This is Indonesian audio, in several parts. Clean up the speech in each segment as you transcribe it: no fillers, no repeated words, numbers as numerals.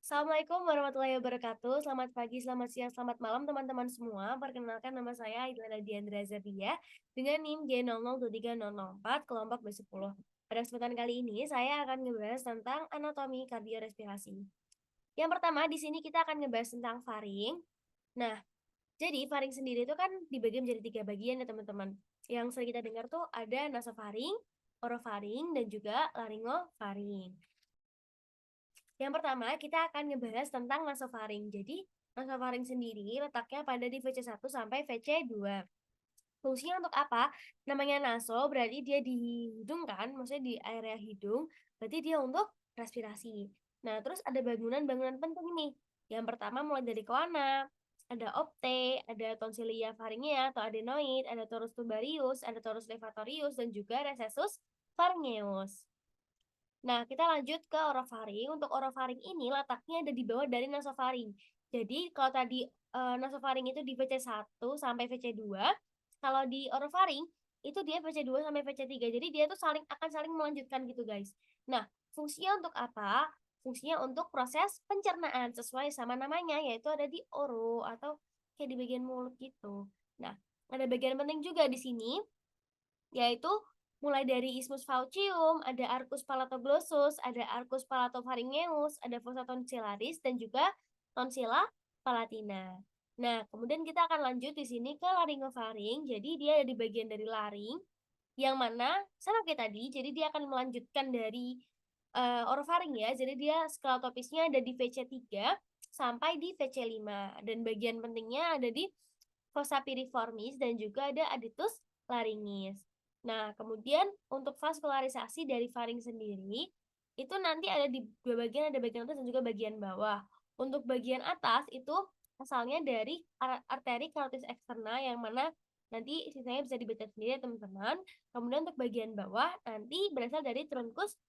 Assalamualaikum warahmatullahi wabarakatuh. Selamat pagi, selamat siang, selamat malam teman-teman semua. Perkenalkan nama saya Aidlana Diandra Zabia dengan NIM J002304 kelompok B10. Pada kesempatan kali ini saya akan ngebahas tentang anatomi kardiorespirasi. Yang pertama di sini kita akan ngebahas tentang faring. Nah, jadi faring sendiri itu kan dibagi menjadi 3 bagian ya teman-teman. Yang sering kita dengar tuh ada nasofaring, orofaring, dan juga laringofaring. Yang pertama, kita akan ngebahas tentang nasofaring. Jadi, nasofaring sendiri letaknya pada di VC1 sampai VC2. Fungsinya untuk apa? Namanya naso berarti dia di hidung kan, maksudnya di area hidung, berarti dia untuk respirasi. Nah, terus ada bangunan-bangunan penting nih. Yang pertama mulai dari koana, ada opte, ada tonsilia faringea atau adenoid, ada torus tubarius, ada torus levatorius, dan juga recessus pharyngeus. Nah, kita lanjut ke orofaring. Untuk orofaring ini letaknya ada di bawah dari nasofaring. Jadi, kalau tadi nasofaring itu di VC1 sampai VC2, kalau di orofaring itu dia VC2 sampai VC3. Jadi, dia tuh akan saling melanjutkan gitu, guys. Nah, fungsinya untuk apa? Fungsinya untuk proses pencernaan sesuai sama namanya, yaitu ada di oro atau kayak di bagian mulut gitu. Nah, ada bagian penting juga di sini, yaitu mulai dari isthmus faucium, ada arcus palatoglossus, ada arcus palatopharyngeus, ada fossa tonsillaris, dan juga tonsilla palatina. Nah, kemudian kita akan lanjut di sini ke laringofaring. Jadi dia ada di bagian dari laring, yang mana sama kayak tadi, jadi dia akan melanjutkan dari orofaring ya. Jadi dia skeletopisnya ada di VC3 sampai di VC5. Dan bagian pentingnya ada di fossa piriformis dan juga ada adductus laringis. Nah, kemudian untuk vaskularisasi dari faring sendiri, itu nanti ada di dua bagian, ada bagian atas dan juga bagian bawah. Untuk bagian atas itu asalnya dari arteri carotis externa yang mana nanti sisanya bisa dibaca sendiri ya teman-teman. Kemudian untuk bagian bawah nanti berasal dari truncus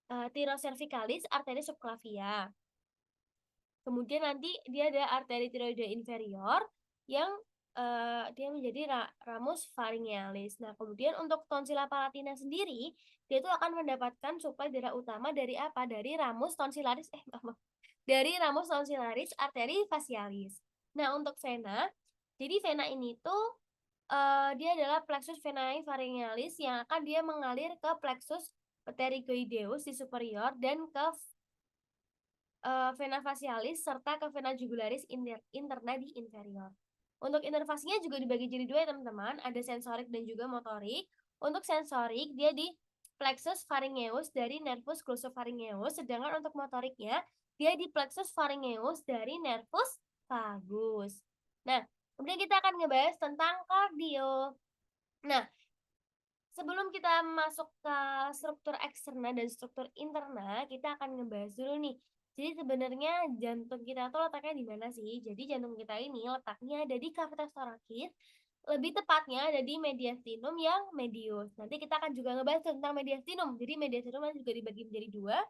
thyrocervicalis arteri subclavia. Kemudian nanti dia ada arteri tiroide inferior yang dia menjadi ramus pharyngealis. Nah, kemudian untuk tonsilla palatina sendiri, dia itu akan mendapatkan suplai darah utama dari apa? Dari ramus tonsillaris, maaf, dari ramus tonsillaris arteri facialis. Nah, untuk vena, jadi vena ini tuh dia adalah plexus venae pharyngealis yang akan dia mengalir ke plexus pterygoideus di superior dan ke vena facialis serta ke vena jugularis interna di inferior. Untuk inervasinya juga dibagi jadi dua ya teman-teman, ada sensorik dan juga motorik. Untuk sensorik dia di plexus pharyngeus dari nervus glossopharyngeus, sedangkan untuk motoriknya dia di plexus pharyngeus dari nervus vagus. Nah, kemudian kita akan ngebahas tentang kardio. Nah, sebelum kita masuk ke struktur eksterna dan struktur interna, kita akan ngebahas dulu nih. Jadi sebenarnya jantung kita tuh letaknya di mana sih? Jadi jantung kita ini letaknya ada di cavitas thoracis, lebih tepatnya ada di mediastinum yang medius. Nanti kita akan juga ngebahas tentang mediastinum. Jadi mediastinum juga dibagi menjadi dua,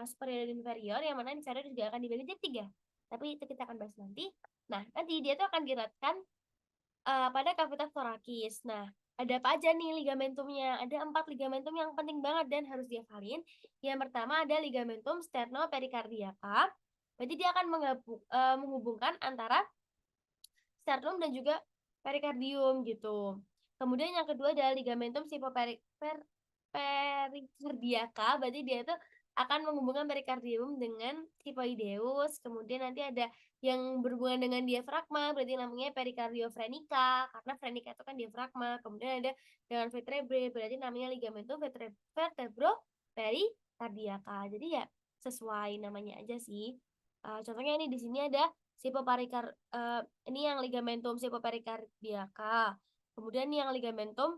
superior dan inferior, yang mana inferior juga akan dibagi menjadi tiga. Tapi itu kita akan bahas nanti. Nah, nanti dia tuh akan diletakkan pada cavitas thoracis. Nah, ada apa aja nih ligamentumnya? Ada 4 ligamentum yang penting banget dan harus dihafalin. Yang pertama ada ligamentum sternopericardiaca. Berarti dia akan menghubungkan antara sternum dan juga perikardium gitu. Kemudian yang kedua adalah ligamentum pericardiaca. Berarti dia itu akan menghubungkan perikardium dengan sifoideus. Kemudian nanti ada yang berhubungan dengan diafragma, berarti namanya perikardiofrenika, karena frenika itu kan diafragma. Kemudian ada dengan vertebrae, berarti namanya ligamentum vertebropericardiaca. Jadi ya sesuai namanya aja sih. Contohnya ini di sini ada ini yang ligamentum sipopericardiaca. Kemudian yang ligamentum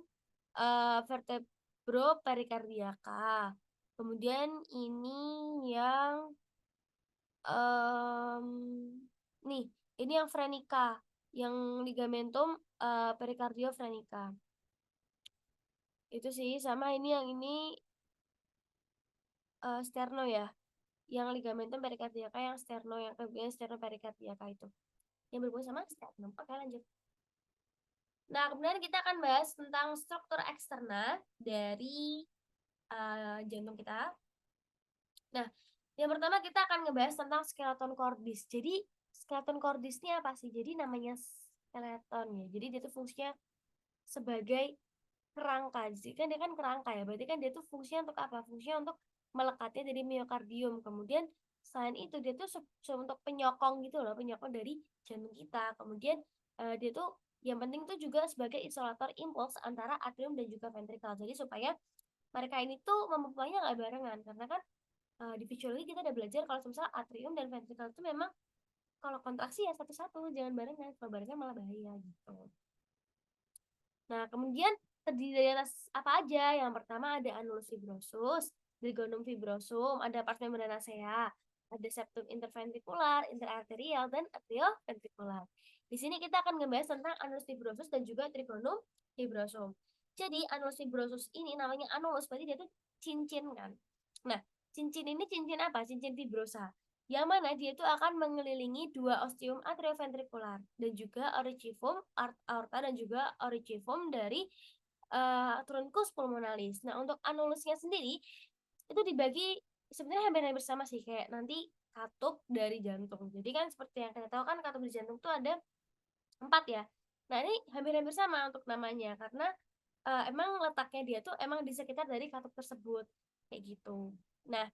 vertebropericardiaca. Kemudian ini yang um, nih, ini yang frenika, yang ligamentum pericardiofrenica. Itu sih, sama ini yang ini sterno ya. Yang ligamentum pericardiaca yang sterno, yang kemudian sternopericardiaca itu. Yang berhubungan sama sternum. Oke, lanjut. Nah, kemudian kita akan bahas tentang struktur eksterna dari jantung kita. Nah, Yang pertama kita akan ngebahas tentang skeleton cordis. Jadi skeleton cordis ini apa sih? Jadi namanya skeleton ya. Jadi dia tuh fungsinya sebagai kerangka. Jadi kan dia kan kerangka ya. Berarti kan dia tuh fungsinya untuk apa? Fungsinya untuk melekatnya dari miokardium. Kemudian selain itu dia tuh untuk penyokong gitu loh, penyokong dari jantung kita. Kemudian dia tuh yang penting tuh juga sebagai isolator impuls antara atrium dan juga ventrikel. Jadi supaya mereka ini tuh memumpanya nggak barengan karena kan di fisiologi kita udah belajar kalau misalnya atrium dan ventrikel itu memang kalau kontraksi ya satu-satu, jangan barengan. Kalau barengan malah bahaya gitu. Nah, kemudian terdiri dari atas apa aja? Yang pertama ada annulus fibrosus, trigonum fibrosum, ada pars membranacea, ada septum interventricular, interarterial, dan atrioventricular. Di sini kita akan membahas tentang annulus fibrosus dan juga trigonum fibrosum. Jadi annulus fibrosus ini namanya annulus, berarti dia itu cincin kan. Nah, cincin ini cincin apa? Cincin fibrosa. Yang mana dia itu akan mengelilingi dua ostium atrioventricular dan juga auricivum aorta dan juga auricivum dari truncus pulmonalis. Nah, untuk anulusnya sendiri itu dibagi sebenarnya hampir-hampir sama sih kayak nanti katup dari jantung. Jadi kan seperti yang kita tahu kan katup di jantung itu ada 4 ya. Nah, ini hampir-hampir sama untuk namanya karena emang letaknya dia tuh emang di sekitar dari katup tersebut kayak gitu. Nah,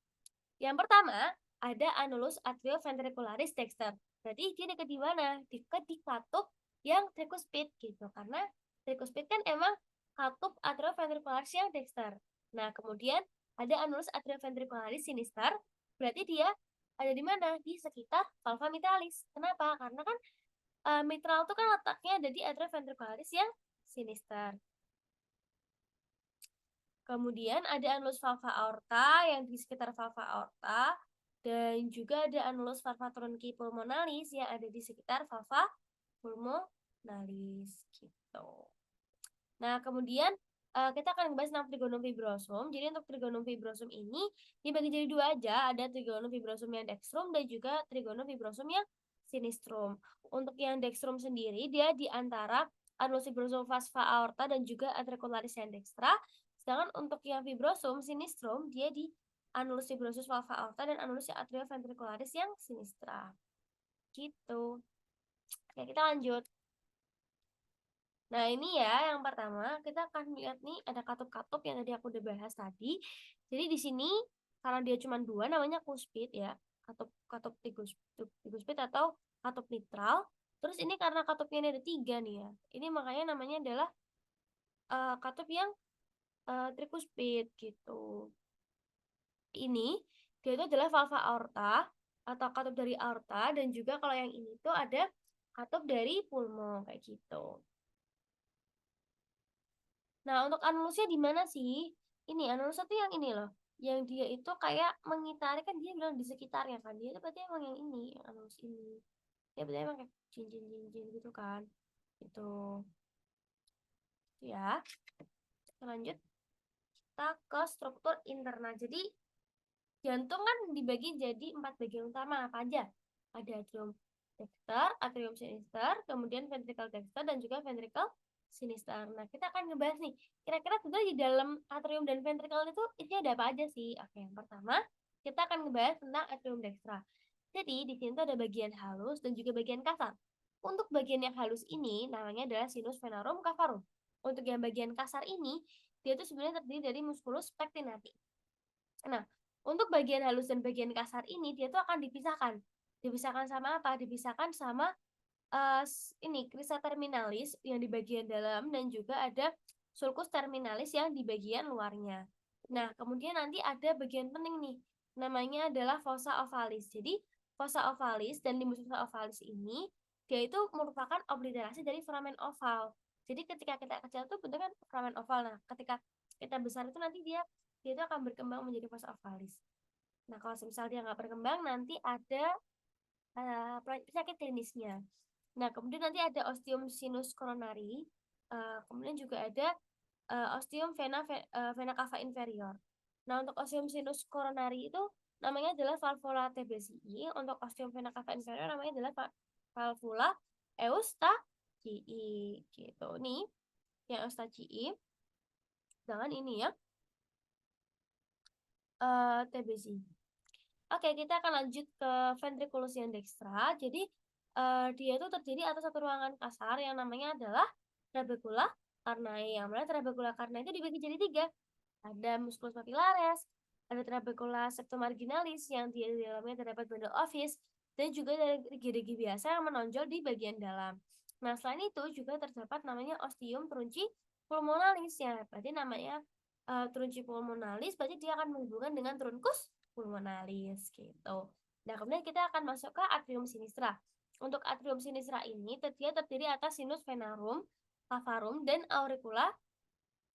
yang pertama ada annulus atrioventricularis dexter. Berarti dia dekat di mana? Dekat di katup yang tricuspid gitu. Karena tricuspid kan emang katup atrioventricularis yang dexter. Nah, kemudian ada annulus atrioventricularis sinister. Berarti dia ada di mana? Di sekitar valva mitralis. Kenapa? Karena kan mitral itu kan letaknya ada di atrioventricularis yang sinister. Kemudian ada annulus valva aorta yang di sekitar valva aorta dan juga ada annulus valva trunci pulmonalis yang ada di sekitar valva pulmonalis gitu. Nah, kemudian kita akan membahas tentang trigonum fibrosum. Jadi untuk trigonum fibrosum ini dibagi jadi dua aja, ada trigonum fibrosum yang dextrum dan juga trigonum fibrosum yang sinistrum. Untuk yang dextrum sendiri dia di antara annulus fibrosum vasva aorta dan juga atricularis yang dextra. Sedangkan untuk yang fibrosum sinistrum dia di annulus fibrosus valva aorta dan annulus atrioventricularis yang sinistra. Gitu. Oke, kita lanjut. Nah, ini ya yang pertama kita akan lihat nih ada katup-katup yang tadi aku udah bahas tadi. Jadi di sini karena dia cuma dua namanya cuspid ya, katup triguspid atau katup mitral. Terus ini karena katupnya ini ada tiga nih ya. Ini makanya namanya adalah katup yang trikuspid gitu. Ini dia itu adalah valva aorta atau katup dari aorta dan juga kalau yang ini tuh ada katup dari pulmo kayak gitu. Nah, untuk anulusnya di mana sih? Ini anulusnya tuh yang ini loh. Yang dia itu kayak mengitari kan dia bilang di sekitarnya kan. Dia itu berarti emang yang ini, yang anulus ini. Dia berarti emang kayak cincin-cincin gitu kan. Itu ya. Kita lanjut kita ke struktur internal. Jadi jantung kan dibagi jadi 4 bagian utama apa aja? Ada atrium dexter, atrium sinister, kemudian ventricle dexter dan juga ventricle sinister. Nah, kita akan ngebahas nih, kira-kira sebenarnya di dalam atrium dan ventricle itu isinya ada apa aja sih? Oke, yang pertama kita akan ngebahas tentang atrium dextra. Jadi di sini tuh ada bagian halus dan juga bagian kasar. Untuk bagian yang halus ini namanya adalah sinus venorum cavarum. Untuk yang bagian kasar ini dia tuh sebenarnya terdiri dari musculus pectinati. Nah, untuk bagian halus dan bagian kasar ini dia tuh akan dipisahkan. Dipisahkan sama apa? Dipisahkan sama ini crista terminalis yang di bagian dalam dan juga ada sulcus terminalis yang di bagian luarnya. Nah, kemudian nanti ada bagian penting nih. Namanya adalah fossa ovalis. Jadi, fossa ovalis dan limbus fossa ovalis ini dia itu merupakan obliterasi dari foramen oval. Jadi ketika kita kecil tuh bentuknya foramen oval. Nah, ketika kita besar itu nanti dia itu akan berkembang menjadi fossa ovalis. Nah, kalau misalnya dia nggak berkembang, nanti ada penyakit klinisnya. Nah, kemudian nanti ada ostium sinus coronari, kemudian juga ada ostium vena cava inferior. Nah, untuk ostium sinus coronari itu namanya adalah valvula TBCI, untuk ostium vena cava inferior namanya adalah valvula Eustachii gitu. Nih, yang Eustachii. Jangan ini ya. TBCI. Oke, kita akan lanjut ke ventriculus yang dextra. Jadi, dia itu terdiri atas satu ruangan kasar yang namanya adalah trabecula carneae, yang mana trabecula carneae itu dibagi jadi 3. Ada musculus papillaris, ada trabecula septomarginalis yang di dalamnya terdapat bundle ovis, dan juga ada rigi-rigi biasa yang menonjol di bagian dalam. Nah, selain itu juga terdapat namanya ostium trunci pulmonalis, ya berarti namanya trunci pulmonalis, berarti dia akan menghubungkan dengan truncus pulmonalis gitu. Nah, kemudian kita akan masuk ke atrium sinistra. Untuk atrium sinistra ini dia terdiri atas sinus venarum, cavarum, dan auricula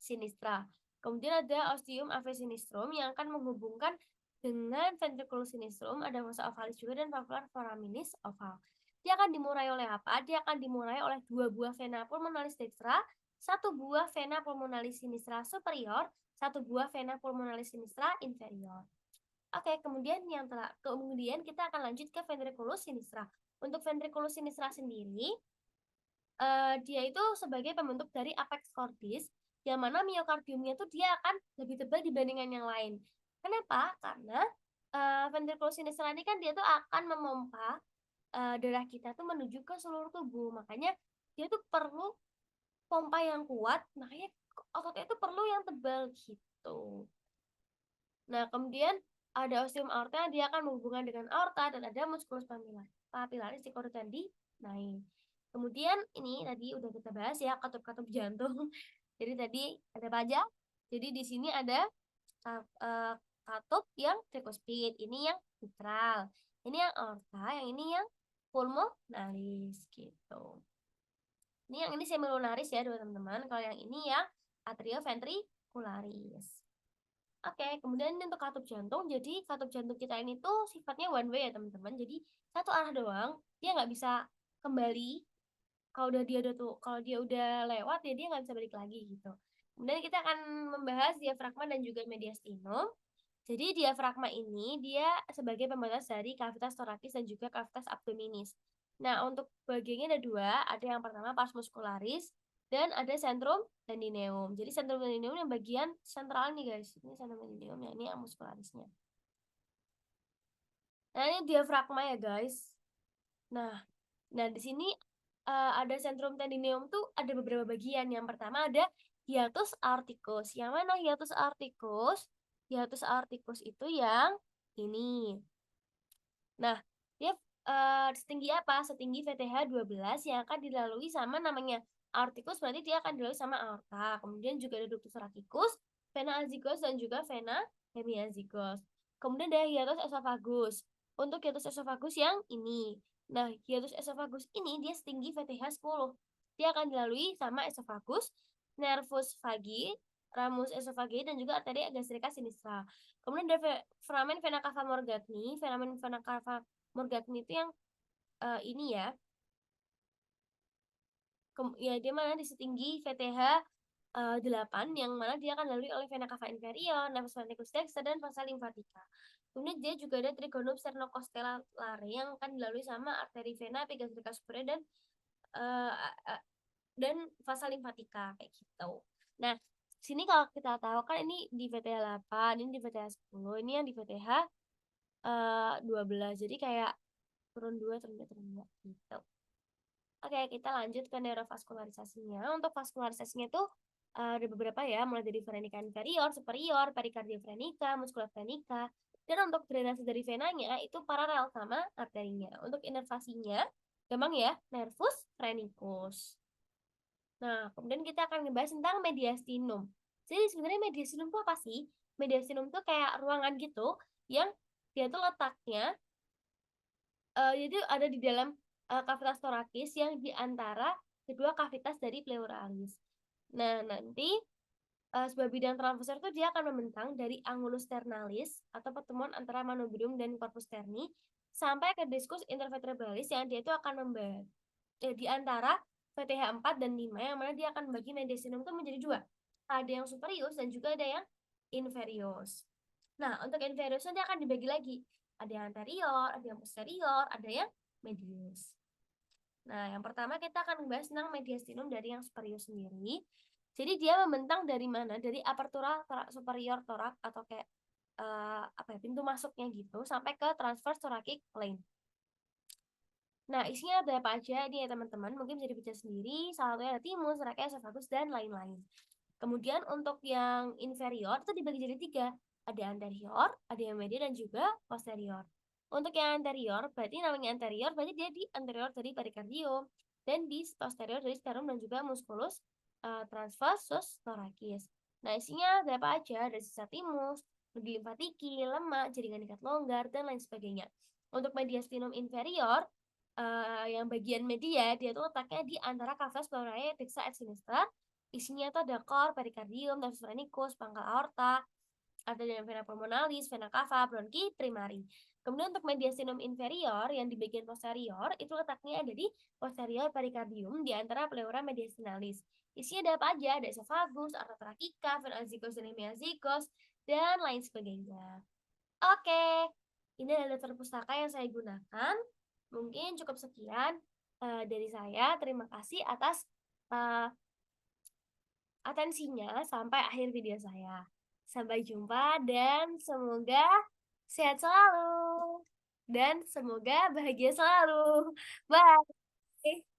sinistra. Kemudian ada ostium ave sinistrum yang akan menghubungkan dengan ventriculus sinistrum, ada fossa ovalis juga dan papilla foraminis oval. Dia akan dimurai oleh apa? Dia akan dimurai oleh 2 buah vena pulmonalis dextra, 1 buah vena pulmonalis sinistra superior, 1 buah vena pulmonalis sinistra inferior. Oke, kemudian kita akan lanjut ke ventriculus sinistra. Untuk ventriculus sinistra sendiri, dia itu sebagai pembentuk dari apex cordis, yang mana miokardiumnya tuh dia akan lebih tebal dibandingkan yang lain. Kenapa? Karena, ventriculus sinistra ini kan dia tuh akan memompa, darah kita tuh menuju ke seluruh tubuh, makanya dia tuh perlu pompa yang kuat, makanya ototnya itu perlu yang tebal gitu. Nah, kemudian ada ostium aorta, dia akan menghubungkan dengan aorta, dan ada musculus papillaris di choroidal naik. Kemudian ini tadi udah kita bahas ya, katup-katup jantung. Jadi tadi ada apa aja? Jadi di sini ada katup yang tricuspid, ini yang mitral, ini yang aorta, yang ini yang pulmonalis gitu. Ini yang ini semilunaris ya teman-teman. Kalau yang ini yang atrioventricularis. Oke, kemudian untuk katup jantung, jadi katup jantung kita ini tuh sifatnya one way ya teman-teman. Jadi satu arah doang, dia nggak bisa kembali. Kalau dia udah lewat ya dia nggak bisa balik lagi gitu. Kemudian kita akan membahas diafragma dan juga mediastinum. Jadi diafragma ini dia sebagai pembatas dari kavitas thoracis dan juga kavitas abdominis. Nah, untuk bagiannya ada 2, ada yang pertama pars muscularis dan ada centrum tendineum. Jadi centrum tendineum yang bagian sentral nih guys. Ini centrum tendineum, ya ini yang muscularisnya. Nah, ini diafragma ya guys. Nah, di sini ada centrum tendineum tuh ada beberapa bagian. Yang pertama ada hiatus aorticus. Yang mana hiatus aorticus? Hiatus aorticus itu yang ini. Nah, dia setinggi apa? Setinggi VTH 12 yang akan dilalui sama namanya aorticus, berarti dia akan dilalui sama aorta. Kemudian juga ada ductus rachicus, vena azygos, dan juga vena hemiazygos. Kemudian ada hiatus esophagus. Untuk hiatus esophagus yang ini. Nah, hiatus esophagus ini dia setinggi VTH 10. Dia akan dilalui sama esophagus, nervus vagi, ramus esophageal, dan juga arteria gastrica sinistra. Kemudian ada foramen vena cava morgagni. Foramen vena cava morgagni itu yang ini ya. Ya dia mana di setinggi VTH 8 yang mana dia akan dilalui oleh vena cava inferior, nervus vanicus dexter, dan fossa lymphatica. Kemudian dia juga ada trigonum sternocostellare yang akan dilalui sama arteri vena epigastrica superior dan fossa lymphatica kayak gitu. Nah, sini kalau kita tahu kan ini di VTH 8, ini di VTH 10, ini yang di VTH 12. Jadi kayak turun 2, turun 2, turun 2 gitu. Oke, kita lanjut ke neurovaskularisasinya. Untuk vaskularisasinya itu ada beberapa ya, mulai dari verenica inferior, superior, pericardia verenica, muscula verenica. Dan untuk drainase dari venanya itu paralel sama arterinya. Untuk inervasinya, gampang ya, nervus phrenicus. Nah, kemudian kita akan ngebahas tentang mediastinum. Jadi sebenarnya mediastinum itu apa sih? Mediastinum itu kayak ruangan gitu yang dia tuh letaknya jadi ada di dalam kavitas thoracis yang di antara kedua kavitas dari pleuralis. Nah, nanti sebuah bidang transverser itu dia akan membentang dari angulus ternalis atau pertemuan antara manubrium dan corpus terni sampai ke discus intervertebralis yang dia itu akan di antara VTH 4 dan 5 yang mana dia akan membagi mediastinum itu menjadi 2. Ada yang superius dan juga ada yang inferius. Nah, untuk inferius nanti akan dibagi lagi. Ada yang anterior, ada yang posterior, ada yang medius. Nah, yang pertama kita akan membahas tentang mediastinum dari yang superior sendiri. Jadi dia membentang dari mana? Dari apertura superior thorax atau kayak pintu masuknya gitu sampai ke transverse thoracic plane. Nah, isinya ada apa aja nih ya teman-teman, mungkin bisa dibaca sendiri, salah satunya ada timus, trachea, esophagus, dan lain-lain. Kemudian untuk yang inferior itu dibagi jadi 3, ada anterior, ada yang medial, dan juga posterior. Untuk yang anterior, berarti namanya anterior, berarti dia di anterior dari perikardium, dan di posterior dari sternum dan juga musculus transversus thoracis. Nah, isinya ada apa aja? Ada sisa timus, nodi limfatiki, lemak, jaringan ikat longgar, dan lain sebagainya. Untuk mediastinum inferior, yang bagian media, dia tuh letaknya di antara cavus pleurae, pixa, et sinister. Isinya tuh ada cor, perikardium, nervus phrenicus, pangkal aorta, arteria vena pulmonalis, vena cava, bronki primari. Kemudian untuk mediastinum inferior yang di bagian posterior itu letaknya ada di posterior perikardium di antara pleura mediastinalis. Isinya ada apa aja? Ada esophagus, aorta trachea, vena azygos dan hemiazygos, dan lain sebagainya. Oke, ini adalah daftar pustaka yang saya gunakan. Mungkin cukup sekian dari saya. Terima kasih atas uh, atensinya sampai akhir video saya. Sampai jumpa dan semoga sehat selalu. Dan semoga bahagia selalu. Bye.